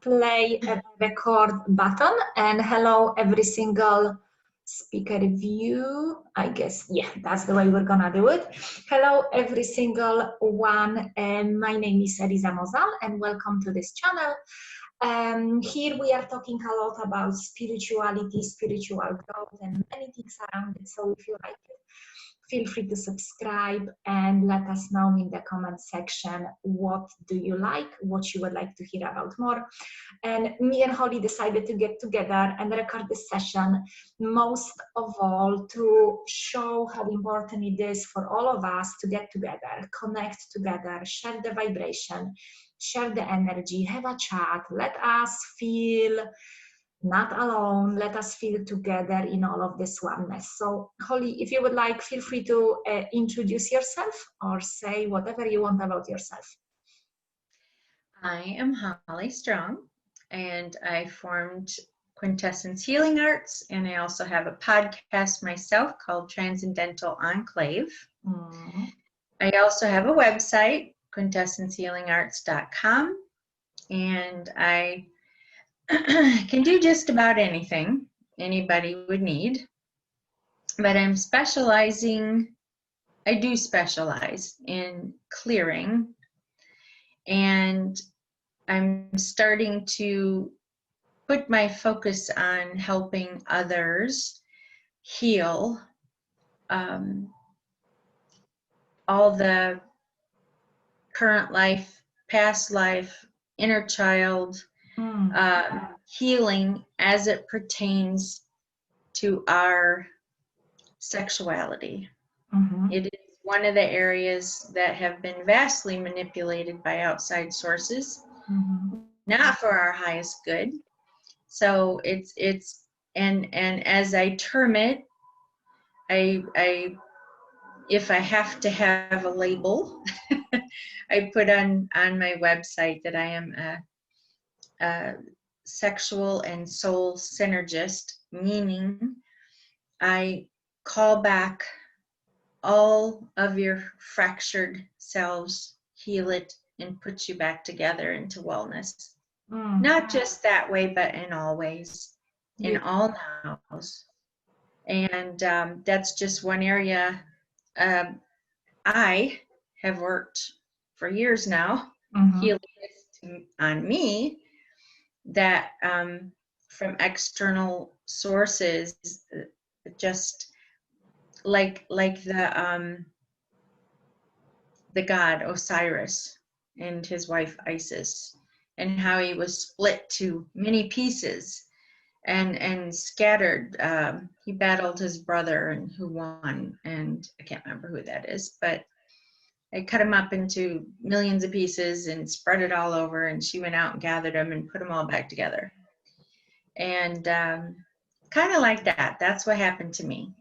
play a record button, and hello every single speaker view. I guess, yeah, that's the way we're gonna do it. Hello every single one. My name is Eliza Mozal and welcome to this channel. Here we are talking a lot about spirituality, spiritual growth, and many things around it. So if you like it, feel free to subscribe and let us know in the comment section what do you like, what you would like to hear about more. And me and Holly decided to get together and record this session, most of all to show how important it is for all of us to get together, connect together, share the vibration, share the energy, have a chat, let us feel not alone, let us feel together in all of this oneness. So Holly, if you would like, feel free to introduce yourself or say whatever you want about yourself. I am Holly Strong, and I formed Quintessence Healing Arts, and I also have a podcast myself called Transcendental Enclave. I also have a website, quintessencehealingarts.com, and I can do just about anything anybody would need, but I do specialize in clearing, and I'm starting to put my focus on helping others heal all the current life, past life, inner child healing as it pertains to our sexuality. It is one of the areas that have been vastly manipulated by outside sources, not for our highest good. So it's and as I term it, I if I have to have a label, I put on my website that I am a sexual and soul synergist, meaning I call back all of your fractured selves, heal it, and put you back together into wellness. Not just that way, but in all ways, in all nows. And that's just one area I have worked for years now, healing this on me, that from external sources, just like the god Osiris and his wife Isis, and how he was split to many pieces and scattered. He battled his brother, and who won, and I can't remember who that is, but I cut him up into millions of pieces and spread it all over, and she went out and gathered them and put them all back together. And kind of like that, that's what happened to me.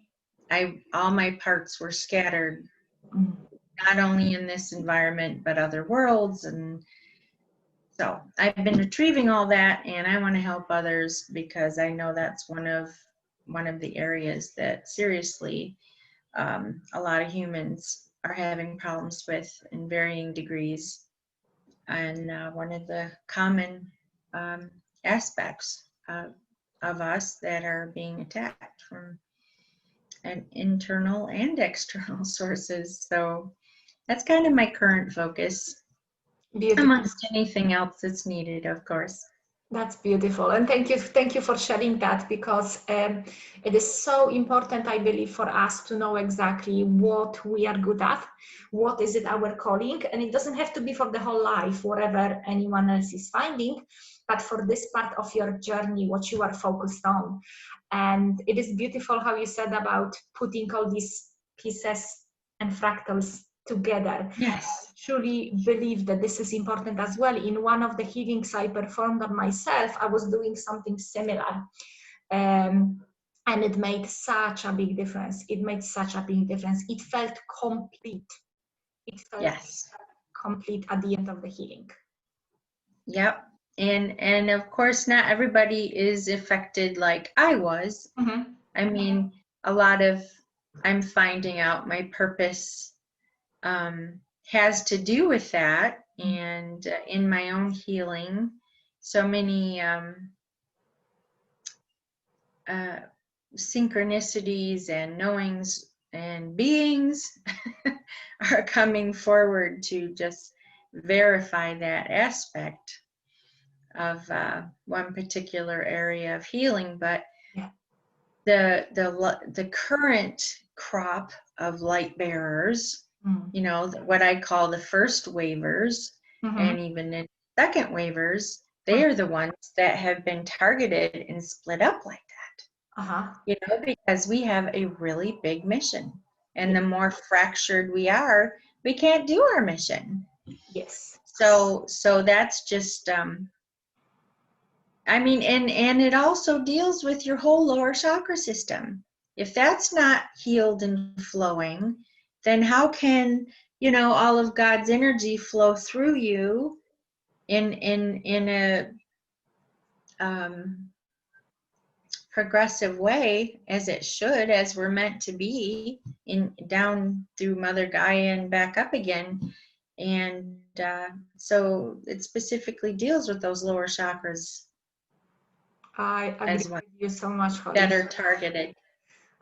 All my parts were scattered, not only in this environment, but other worlds. And so I've been retrieving all that, and I want to help others because I know that's one of the areas that seriously a lot of humans are having problems with in varying degrees. And one of the common aspects of us that are being attacked from an internal and external sources. So that's kind of my current focus, amongst anything else that's needed, of course. That's beautiful, and thank you for sharing that, because it is so important, I believe, for us to know exactly what we are good at, what is it our calling, and it doesn't have to be for the whole life, whatever anyone else is finding, but for this part of your journey, what you are focused on. And it is beautiful how you said about putting all these pieces and fractals together. Yes. I truly believe that this is important as well. In one of the healings I performed on myself, I was doing something similar. And it made such a big difference. It made such a big difference. It felt complete. It felt complete at the end of the healing. Yep. And of course, not everybody is affected like I was. I mean, I'm finding out my purpose has to do with that, and in my own healing so many synchronicities and knowings and beings are coming forward to just verify that aspect of one particular area of healing. But Yeah. the current crop of light bearers, you know, what I call the first wavers, Mm-hmm. and even the second wavers, they are the ones that have been targeted and split up like that. Uh-huh. You know, because we have a really big mission, and Yeah. the more fractured we are, we can't do our mission. Yes. So that's just I mean, and it also deals with your whole lower chakra system. If that's not healed and flowing, then how can, you know, all of God's energy flow through you in a progressive way, as it should, as we're meant to be, in down through Mother Gaia and back up again. And so it specifically deals with those lower chakras I agree as well, with you so much, Holly. that are targeted.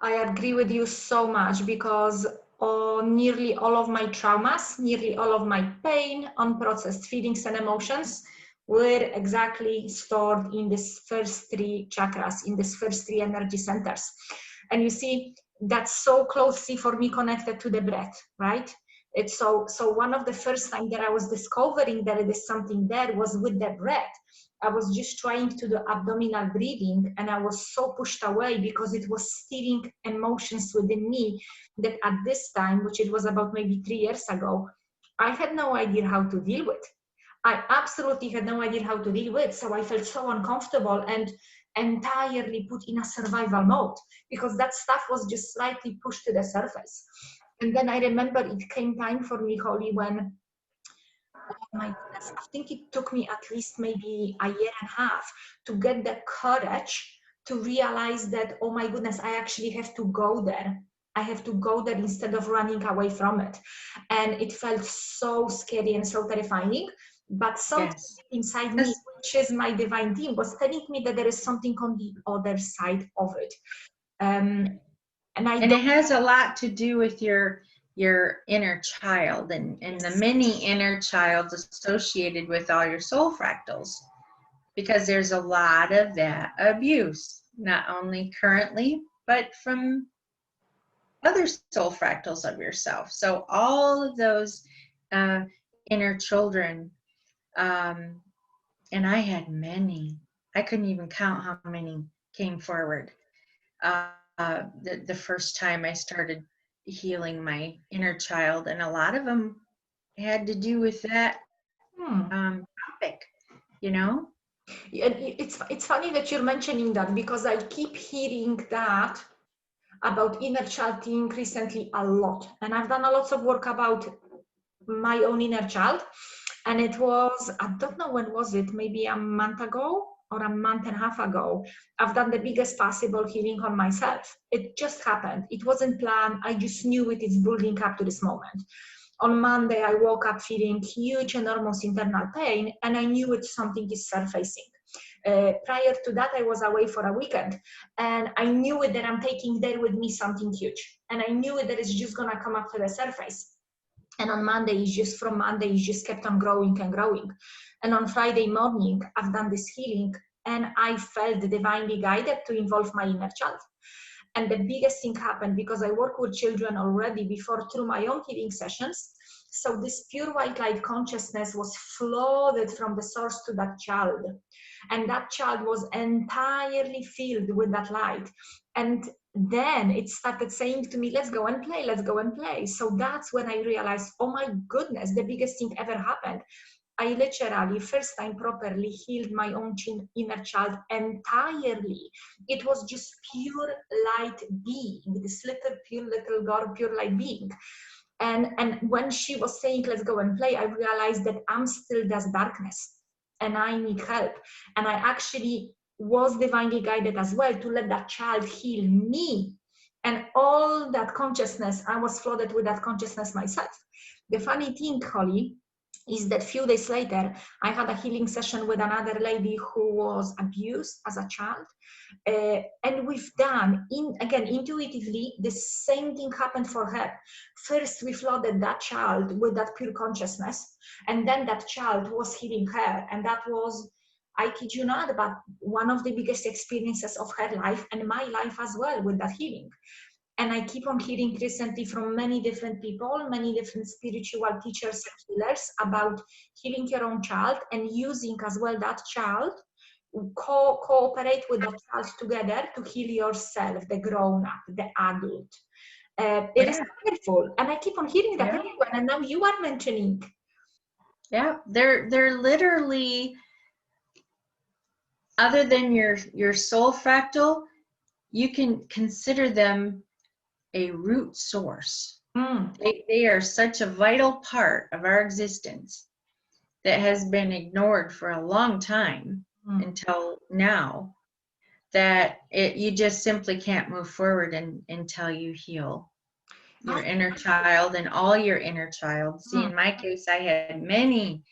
I agree with you so much because nearly all of my traumas, nearly all of my pain, unprocessed feelings and emotions were exactly stored in these first three chakras, in these first three energy centers. And you see, that's so closely for me connected to the breath, right? It's so one of the first time that I was discovering that it is something there was with the breath. I was just trying to do abdominal breathing and I was so pushed away because it was stirring emotions within me that at this time, which it was about maybe 3 years ago, I had no idea how to deal with. I absolutely had no idea how to deal with. So I felt so uncomfortable and entirely put in a survival mode because that stuff was just slightly pushed to the surface. And then I remember it came time for me, Holly, when, oh my goodness, I think it took me at least maybe a year and a half to get the courage to realize that, oh my goodness, I actually have to go there. I have to go there instead of running away from it. And it felt so scary and so terrifying. But something Yes. inside me, which is my divine team, was telling me that there is something on the other side of it. And it has a lot to do with your inner child and yes. the many inner childs associated with all your soul fractals, because there's a lot of that abuse, not only currently, but from other soul fractals of yourself. So all of those inner children, and I had many. I couldn't even count how many came forward. The first time I started healing my inner child, and a lot of them had to do with that topic, you know. It's funny that you're mentioning that because I keep hearing that about inner child thing recently a lot, and I've done a lot of work about my own inner child, and it was, I don't know when was it, maybe a month ago or a month and a half ago. I've done the biggest possible healing on myself. It just happened. It wasn't planned. I just knew it is building up to this moment. On Monday, I woke up feeling huge, enormous internal pain, and I knew it's something is surfacing. Prior to that, I was away for a weekend, and I knew it that I'm taking there with me something huge, and I knew it that it's just gonna come up to the surface. And on Monday, from Monday, it just kept on growing and growing. And on Friday morning, I've done this healing, and I felt divinely guided to involve my inner child. And the biggest thing happened because I work with children already before through my own healing sessions. So this pure white light consciousness was flooded from the source to that child. And that child was entirely filled with that light. And then it started saying to me, let's go and play, let's go and play. So that's when I realized, oh my goodness, the biggest thing ever happened. I literally, first time properly healed my own inner child entirely. It was just pure light being, this little pure little girl, pure light being. And when she was saying, let's go and play, I realized that I'm still this darkness and I need help. And I actually was divinely guided as well to let that child heal me. And all that consciousness, I was flooded with that consciousness myself. The funny thing, Holly, is that few days later, I had a healing session with another lady who was abused as a child. And we've done, again, intuitively, the same thing happened for her. First, we flooded that child with that pure consciousness, and then that child was healing her. And that was, I kid you not, but one of the biggest experiences of her life and my life as well with that healing. And I keep on hearing recently from many different people, many different spiritual teachers and healers about healing your own child and using as well that child, cooperate with that child together to heal yourself, the grown-up, the adult. It is powerful. And I keep on hearing that everywhere. And now you are mentioning. Yeah, they're literally, other than your soul fractal, you can consider them a root source. They are such a vital part of our existence that has been ignored for a long time until now, that you just simply can't move forward until you heal your inner child and all your inner child. See, in my case, I had many,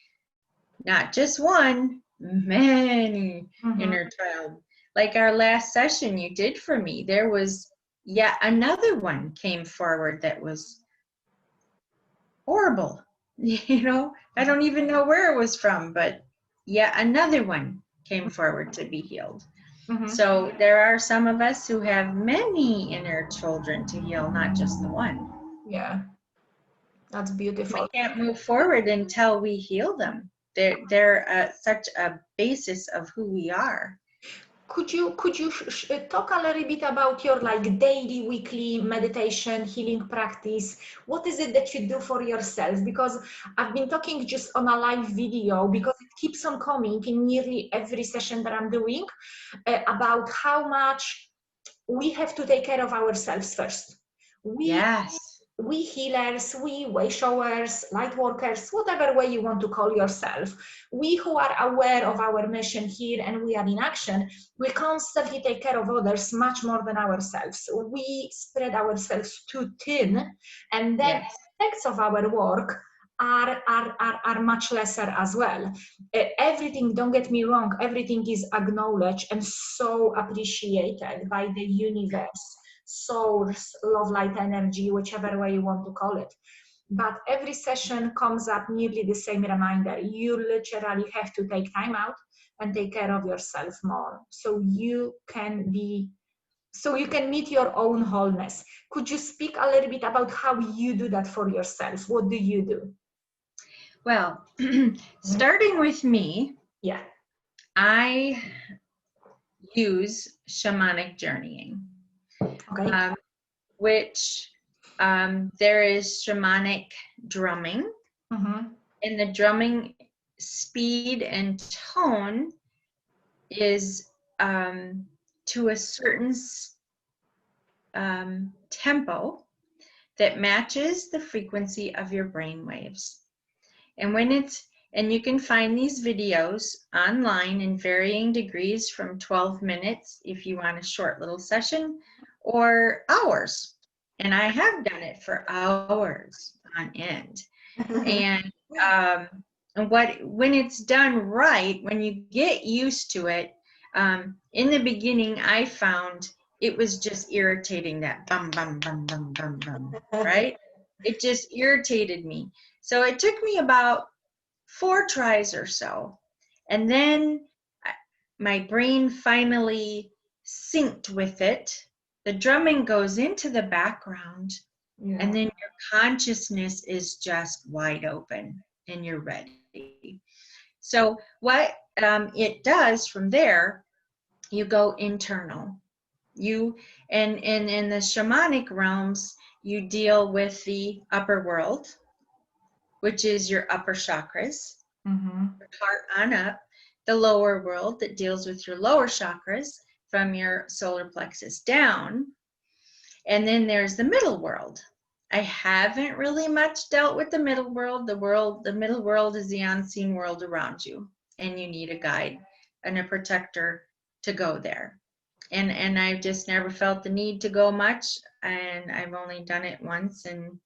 not just one, many inner child. Like our last session you did for me, there was yet another one came forward that was horrible. You know, I don't even know where it was from, but yet another one came forward to be healed. So there are some of us who have many inner children to heal, not just the one. Yeah, that's beautiful. We can't move forward until we heal them. They're such a basis of who we are. Could you talk a little bit about your like daily, weekly meditation, healing practice? What is it that you do for yourself? Because I've been talking just on a live video, because it keeps on coming in nearly every session that I'm doing, about how much we have to take care of ourselves first. We healers, we way showers, light workers, whatever way you want to call yourself, we who are aware of our mission here and we are in action, we constantly take care of others much more than ourselves. We spread ourselves too thin, and then effects of our work are much lesser as well. Everything, don't get me wrong, everything is acknowledged and so appreciated by the universe, source, love, light, energy, whichever way you want to call it. But every session comes up nearly the same reminder. You literally have to take time out and take care of yourself more, so you can meet your own wholeness. Could you speak a little bit about how you do that for yourself? What do you do? Well, starting with me, I use shamanic journeying. Okay. Which there is shamanic drumming, and the drumming speed and tone is to a certain tempo that matches the frequency of your brain waves. And you can find these videos online in varying degrees, from 12 minutes if you want a short little session, or hours. And I have done it for hours on end. And when it's done right, when you get used to it, in the beginning, I found it was just irritating, that bum, bum, bum, bum, bum, bum, right? It just irritated me. So it took me about 4 tries or so. And then my brain finally synced with it. The drumming goes into the background, and then your consciousness is just wide open and you're ready. So what it does from there, you go internal. And in the shamanic realms, you deal with the upper world, which is your upper chakras, your heart on up, the lower world that deals with your lower chakras from your solar plexus down, and then there's the middle world. I haven't really much dealt with the middle world. The middle world is the unseen world around you, and you need a guide and a protector to go there. And I've just never felt the need to go much, and I've only done it once, and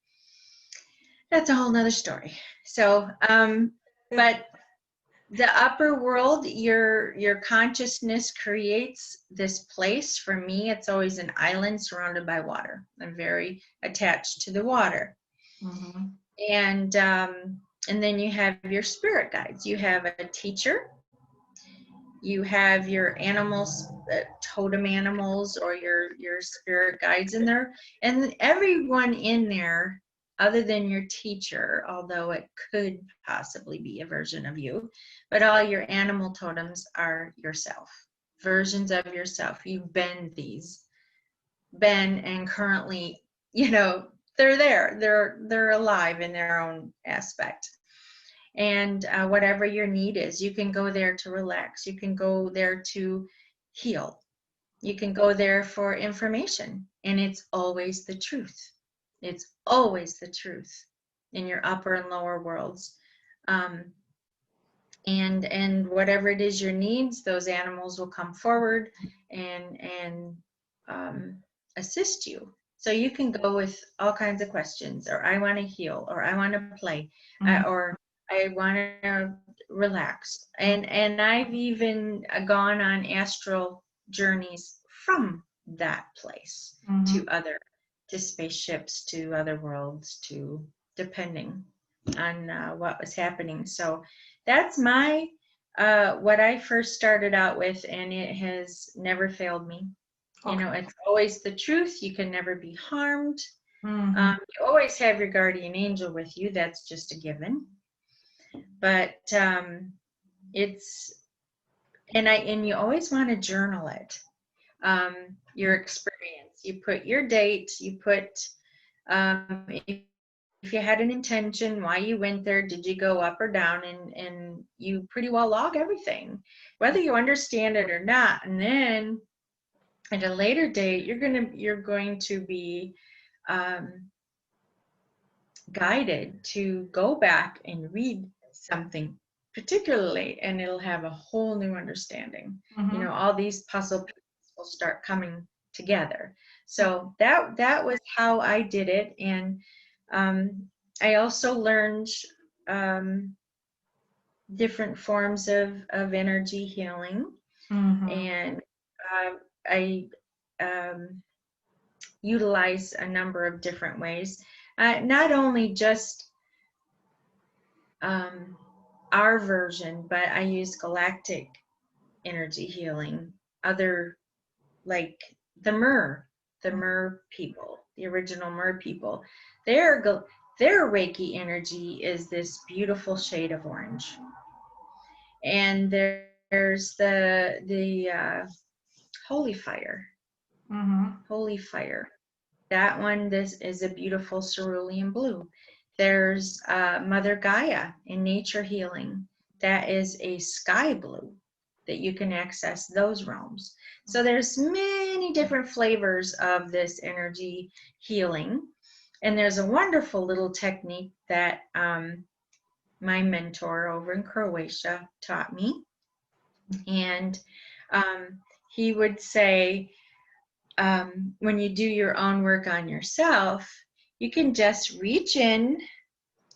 that's a whole nother story. So But the upper world, your consciousness creates this place. For me, it's always an island surrounded by water. I'm very attached to the water. Mm-hmm. And then you have your spirit guides. You have a teacher. You have your animals, totem animals, or your spirit guides in there. And everyone in there, other than your teacher, although it could possibly be a version of you, but all your animal totems are yourself, versions of yourself. You've been and currently, they're there. They're alive in their own aspect. And whatever your need is, you can go there to relax. You can go there to heal. You can go there for information. And it's always the truth. It's always the truth in your upper and lower worlds. And whatever it is your needs, those animals will come forward and assist you. So you can go with all kinds of questions, or I want to heal, or I want to play, or I want to relax. And I've even gone on astral journeys from that place to spaceships, to other worlds, to depending on what was happening. So that's my what I first started out with, and it has never failed me. It's always the truth. You can never be harmed. You always have your guardian angel with you. That's just a given. But you always want to journal it. Your experience. You put your date. You put if you had an intention, why you went there, did you go up or down, and you pretty well log everything, whether you understand it or not. And then at a later date, you're going to be guided to go back and read something particularly, and it'll have a whole new understanding. All these puzzle pieces will start coming together. So that was how I did it. And I also learned different forms of energy healing. And I utilize a number of different ways. Not only just our version, but I use galactic energy healing, other, like the Mer people, the original Mer people. Their Reiki energy is this beautiful shade of orange. And there's the Holy Fire. Holy Fire. That one, this is a beautiful cerulean blue. There's Mother Gaia in nature healing. That is a sky blue that you can access those realms. So there's many different flavors of this energy healing. And there's a wonderful little technique that my mentor over in Croatia taught me. And he would say, when you do your own work on yourself, you can just reach in,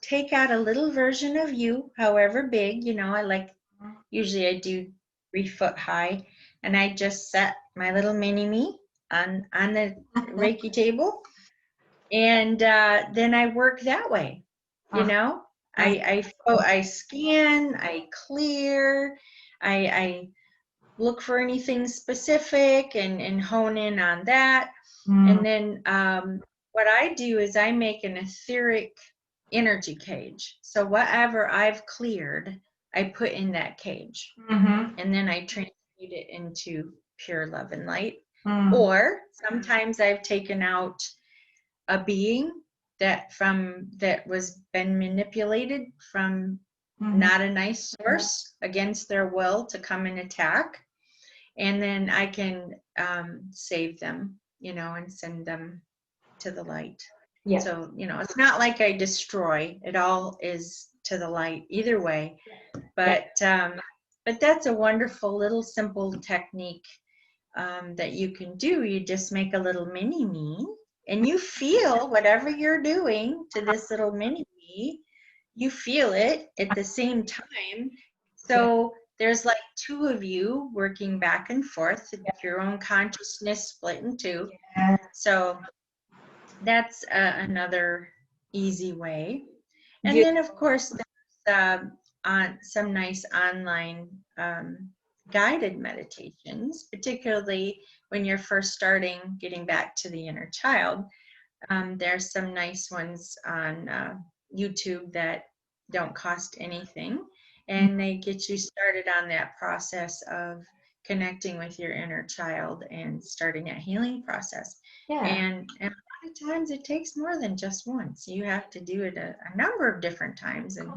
take out a little version of you, however big, usually I do 3 foot high, and I just set my little mini me on the Reiki table, and then I work that way. I scan, I clear, I look for anything specific and hone in on that. And then what I do is I make an etheric energy cage. So whatever I've cleared, I put in that cage. And then I transmute it into pure love and light. Or sometimes I've taken out a being that was been manipulated from not a nice source against their will to come and attack. And then I can save them, and send them to the light. Yeah. So, it's not like I destroy. It all is to the light either way. But that's a wonderful little simple technique that you can do. You just make a little mini me, and you feel whatever you're doing to this little mini me, you feel it at the same time. So there's like two of you working back and forth, your own consciousness split in two. Yeah. So that's another easy way. And then, of Beautiful. course, there's on some nice online guided meditations, particularly when you're first starting getting back to the inner child. There's some nice ones on YouTube that don't cost anything, and they get you started on that process of connecting with your inner child and starting that healing process. Yeah. And a lot of times it takes more than just once. You have to do it a number of different times. In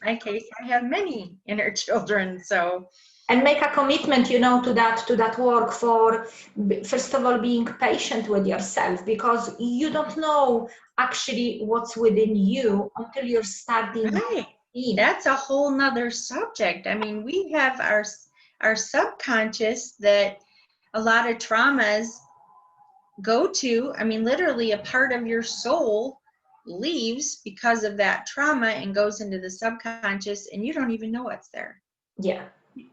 my case, I have many inner children, so. And make a commitment, to that work, for first of all being patient with yourself, because you don't know actually what's within you until you're starting. Right. That's a whole nother subject. I mean, we have our subconscious that a lot of traumas go to. I mean, literally a part of your soul leaves because of that trauma and goes into the subconscious, and you don't even know what's there. Yeah.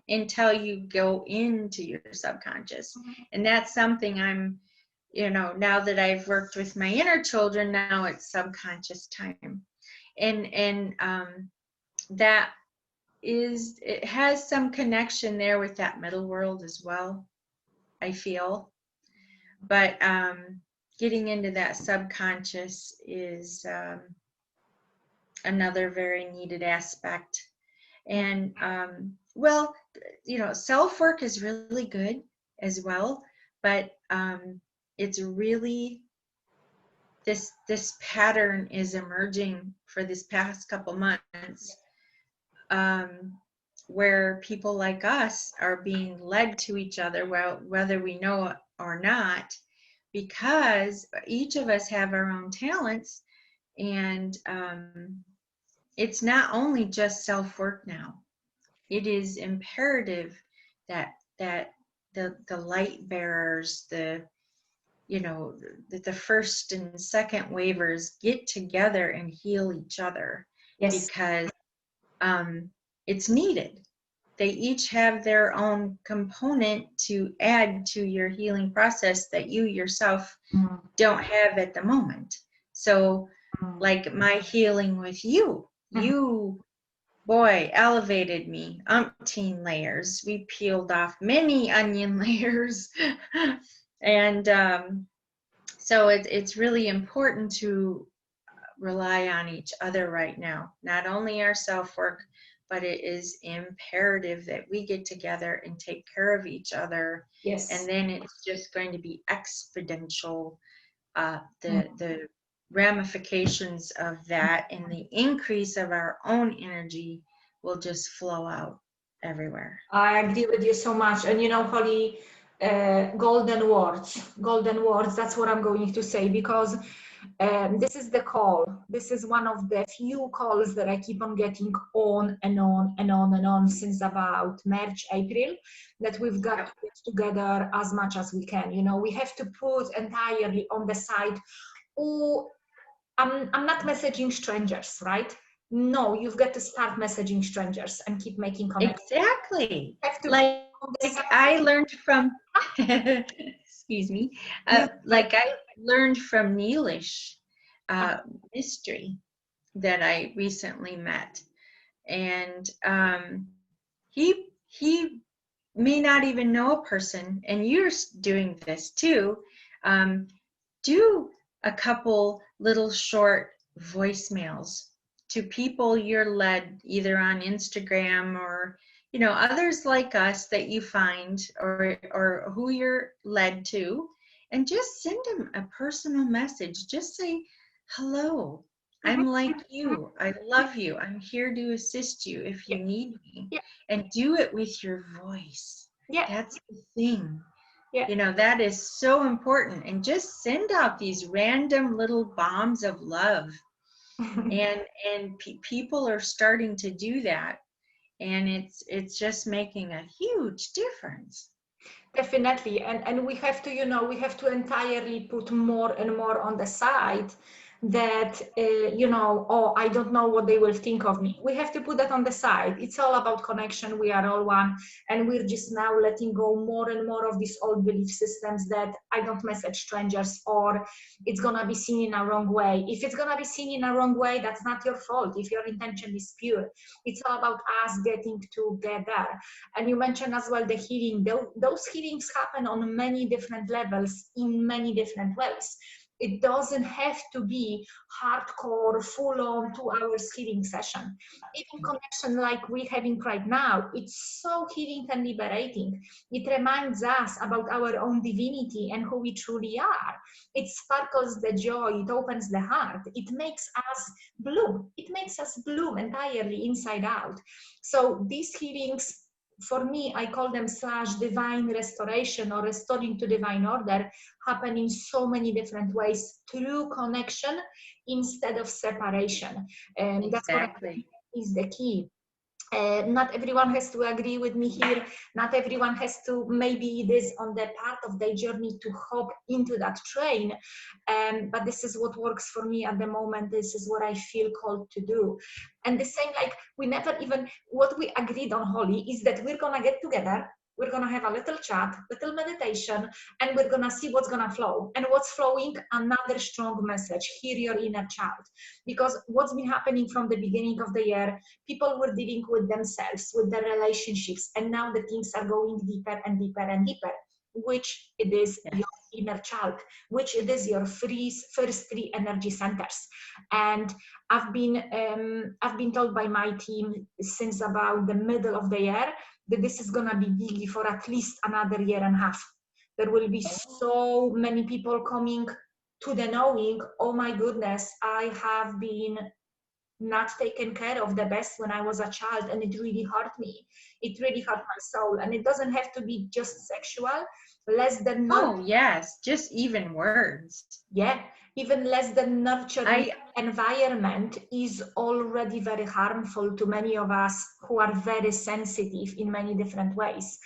Until you go into your subconscious. And that's something I'm, now that I've worked with my inner children, now it's subconscious time. And that is, it has some connection there with that middle world as well, I feel. But getting into that subconscious is another very needed aspect. And well, self-work is really good as well, but it's really, this pattern is emerging for this past couple months, where people like us are being led to each other, well, whether we know it or not, because each of us have our own talents. And it's not only just self-work now. It is imperative that the light bearers, the first and second wavers get together and heal each other. Yes. Because it's needed. They each have their own component to add to your healing process that you yourself don't have at the moment. So like my healing with you, boy, elevated me umpteen layers. We peeled off many onion layers. And so it's really important to rely on each other right now. Not only our self-work, but it is imperative that we get together and take care of each other. Yes. And then it's just going to be exponential, the ramifications of that, and the increase of our own energy will just flow out everywhere. I agree with you so much. And Holly, golden words, that's what I'm going to say, because this is the call. This is one of the few calls that I keep on getting on and on and on and on since about March, April, that we've got to get together as much as we can. We have to put entirely on the side, oh, I'm not messaging strangers, right? No, you've got to start messaging strangers and keep making connections. Exactly. Like I learned from, excuse me, like I learned from Neelish Mystery that I recently met. And he may not even know a person, and you're doing this too. Do a couple little short voicemails to people you're led either on Instagram or others like us that you find, or who you're led to, and just send them a personal message. Just say, hello, I'm like you, I love you, I'm here to assist you if you need me. And do it with your voice. That's the thing. That is so important. And just send out these random little bombs of love. and people are starting to do that, and it's just making a huge difference. Definitely. And we have to, we have to entirely put more and more on the side that, oh, I don't know what they will think of me. We have to put that on the side. It's all about connection. We are all one. And we're just now letting go more and more of these old belief systems that I don't message strangers, or it's going to be seen in a wrong way. If it's going to be seen in a wrong way, that's not your fault. If your intention is pure, it's all about us getting together. And you mentioned as well the healing. Those healings happen on many different levels in many different ways. It doesn't have to be hardcore, full-on 2 hours healing session. Even connection like we're having right now, it's so healing and liberating. It reminds us about our own divinity and who we truly are. It sparkles the joy, it opens the heart, it makes us bloom. It makes us bloom entirely inside out. So these healings, for me, I call them / divine restoration or restoring to divine order, happen in so many different ways through connection instead of separation. And that's what I think is the key. Not everyone has to agree with me here. Not everyone has to, maybe it is on the part of their journey to hop into that train. But this is what works for me at the moment. This is what I feel called to do. And the same, like we never even, what we agreed on, Holly, is that we're going to get together. We're going to have a little chat, little meditation, and we're going to see what's going to flow. And what's flowing? Another strong message. Hear your inner child. Because what's been happening from the beginning of the year, people were dealing with themselves, with their relationships, and now the things are going deeper and deeper and deeper, which it is your inner child, which it is your first 3 energy centers. And I've been told by my team since about the middle of the year that this is going to be biggie for at least another 1.5 years. There will be so many people coming to the knowing, oh my goodness, I have been not taken care of the best when I was a child, and it really hurt me. It really hurt my soul. And it doesn't have to be just sexual, less than just even words. Yeah, even less than nurturing environment is already very harmful to many of us who are very sensitive in many different ways.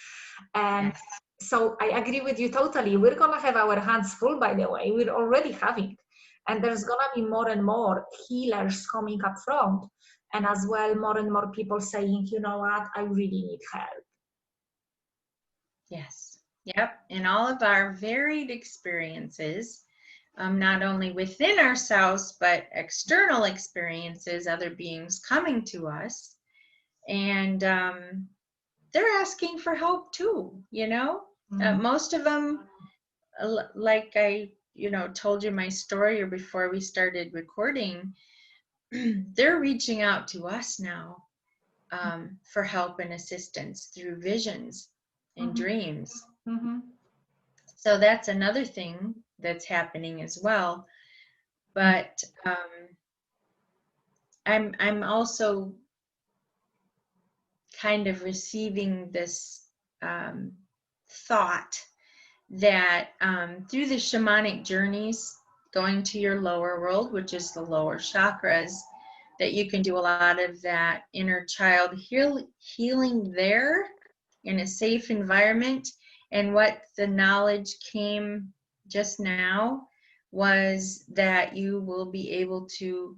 And so I agree with you totally. We're gonna have our hands full, by the way. We're already having. And there's gonna be more and more healers coming up front, and as well more and more people saying, you know what, I really need help. Yes. Yep. In all of our varied experiences, not only within ourselves, but external experiences, other beings coming to us, and they're asking for help too, most of them, like I told you my story, or before we started recording, they're reaching out to us now for help and assistance through visions and dreams. So that's another thing that's happening as well. But I'm also kind of receiving this thought that through the shamanic journeys, going to your lower world, which is the lower chakras, that you can do a lot of that inner child healing there in a safe environment. And what the knowledge came just now was that you will be able to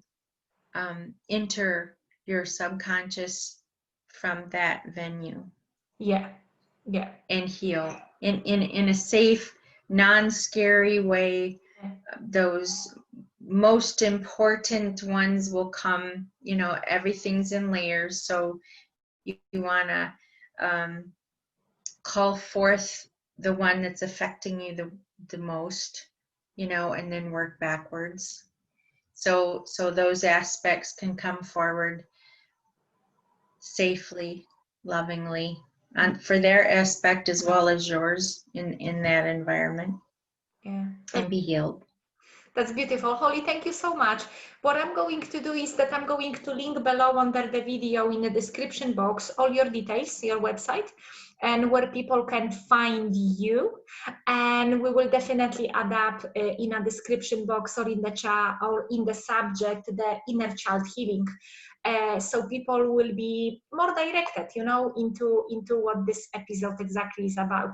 enter your subconscious from that venue. And heal in a safe, non-scary way. Those most important ones will come, everything's in layers. So you want to call forth the one that's affecting you the most, and then work backwards. So those aspects can come forward safely, lovingly, and for their aspect as well as yours in that environment. And be healed. That's beautiful. Holly, thank you so much. What I'm going to do is that I'm going to link below under the video in the description box all your details, your website, and where people can find you. And we will definitely add up in a description box or in the chat or in the subject, the inner child healing. So people will be more directed, into what this episode exactly is about.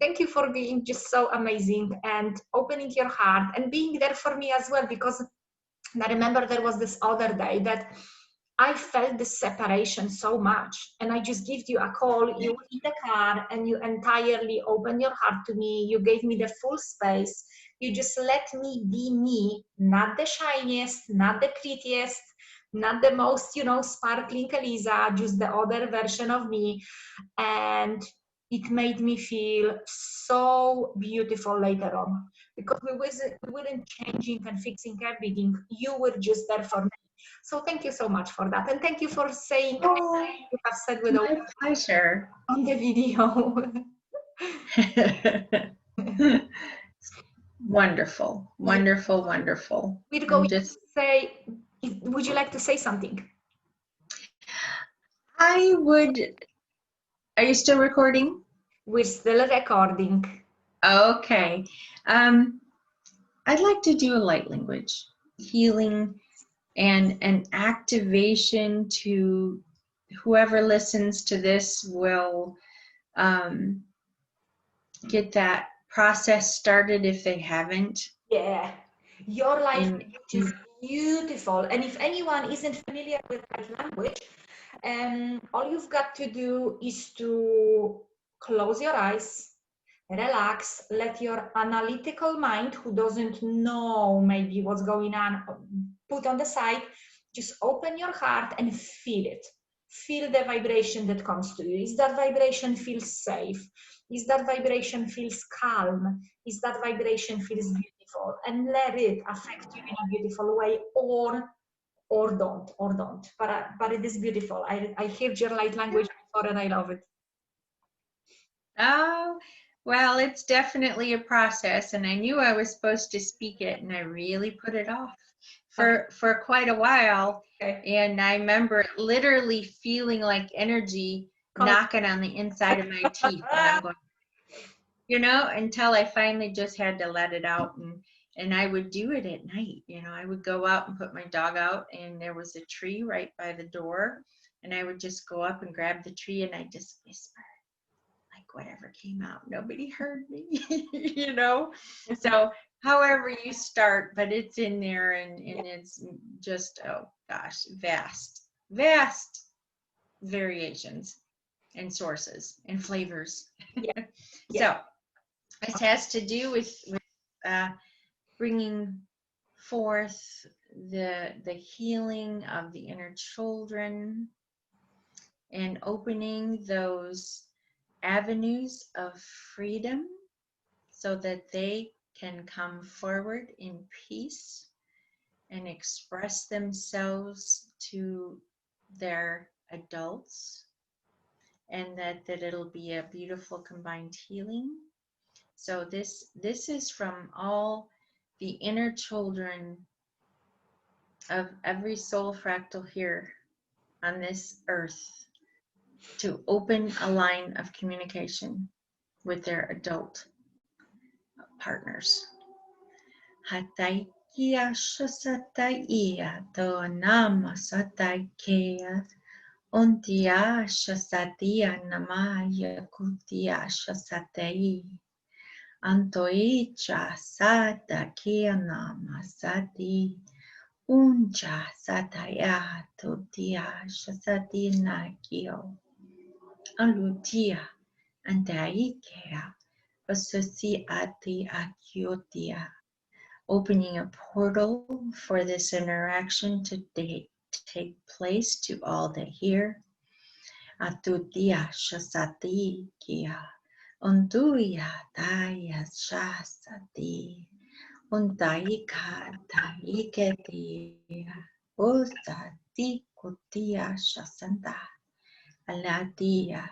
Thank you for being just so amazing and opening your heart and being there for me as well, because And I remember there was this other day that I felt this separation so much, and I just gave you a call. You were in the car and you entirely opened your heart to me. You gave me the full space. You just let me be me, not the shiniest, not the prettiest, not the most, sparkling Eliza, just the other version of me. And it made me feel so beautiful later on, because we weren't changing and fixing everything. You were just there for me. So thank you so much for that. And thank you for saying Oh, you have said with my pleasure. on the video. Wonderful, wonderful, wonderful. We're I'm going to just, say, would you like to say something? I would, are you still recording? We're still recording. Okay. I'd like to do a light language, healing, and an activation to whoever listens to this will get that process started if they haven't. Yeah, your light In, language is beautiful. And if anyone isn't familiar with light language, all you've got to do is to close your eyes, relax, let your analytical mind, who doesn't know maybe what's going on, put on the side, just open your heart and feel it. Feel the vibration that comes to you. Is that vibration feels safe? Is that vibration feels calm? Is that vibration feels beautiful? And let it affect you in a beautiful way, or don't. But it is beautiful. I heard your light language before and I love it. oh, well, it's definitely a process, and I knew I was supposed to speak it, and I really put it off for quite a while. Okay. And I remember literally feeling like energy knocking on the inside of my teeth, and I'm going, until I finally just had to let it out. And I would do it at night. I would go out and put my dog out, and there was a tree right by the door, and I would just go up and grab the tree, and I just whisper, like whatever came out, nobody heard me. So however you start, but it's in there, and it's just, oh gosh, vast variations and sources and flavors. Yeah. So it has to do with bringing forth the healing of the inner children and opening those avenues of freedom so that they can come forward in peace and express themselves to their adults, and that it'll be a beautiful combined healing. So this is from all the inner children of every soul fractal here on this earth to open a line of communication with their adult partners. Hataikia shasataia to nama sataikea ontia shasatia namaya kutia shasatai antoicha satakia nama sati uncha sataya totia shasatina kio alutia antaikea associati akiotia, opening a portal for this interaction to take place to all that hear. Atutia shasati kia, untuya taya shasati, untaika taiketia, ostati kutia shasanta, alatia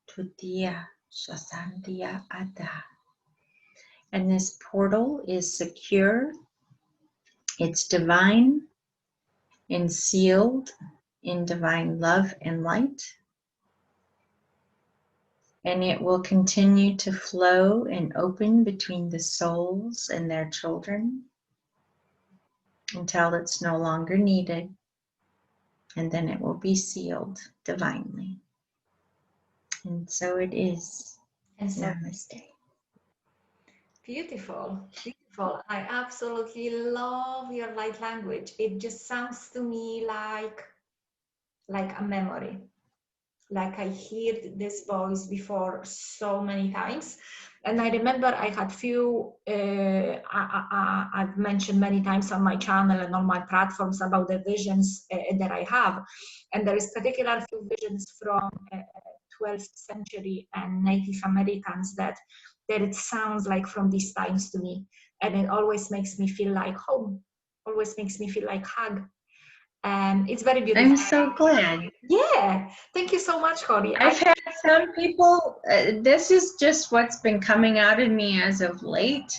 tutia shasantia ada. And this portal is secure, it's divine, and sealed in divine love and light. And it will continue to flow and open between the souls and their children until it's no longer needed. And then it will be sealed divinely. And so it is. And so Namaste. Beautiful, beautiful. I absolutely love your light language. It just sounds to me like a memory. Like I heard this voice before so many times. And I remember I had few, I've mentioned many times on my channel and on my platforms about the visions that I have. And there is particular few visions from 12th century and Native Americans that it sounds like from these times to me. And it always makes me feel like home, always makes me feel like hug. And it's very beautiful. I'm so glad. Yeah, thank you so much, Corey. I've had some people, this is just what's been coming out of me as of late,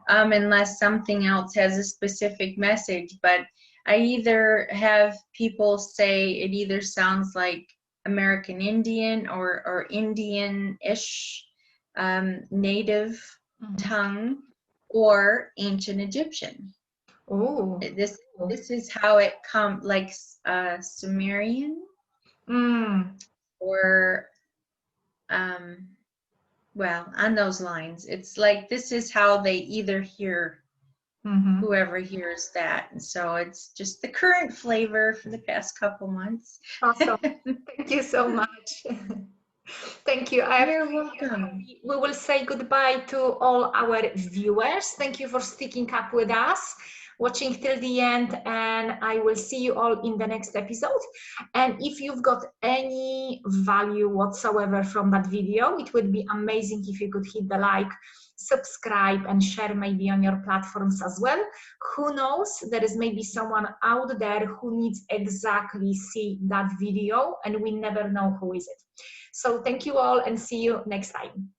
unless something else has a specific message. But I either have people say it either sounds like American Indian or Indian-ish native tongue or ancient Egyptian. Oh, This is how it come, like Sumerian or well, on those lines. It's like this is how they either hear whoever hears that. And so it's just the current flavor for the past couple months. Awesome. Thank you so much. Thank you. You're welcome. We will say goodbye to all our viewers. Thank you for sticking up with us, watching till the end, and I will see you all in the next episode. And if you've got any value whatsoever from that video, it would be amazing if you could hit the like, subscribe, and share maybe on your platforms as well. Who knows, there is maybe someone out there who needs exactly see that video, and we never know who is it. So thank you all and see you next time.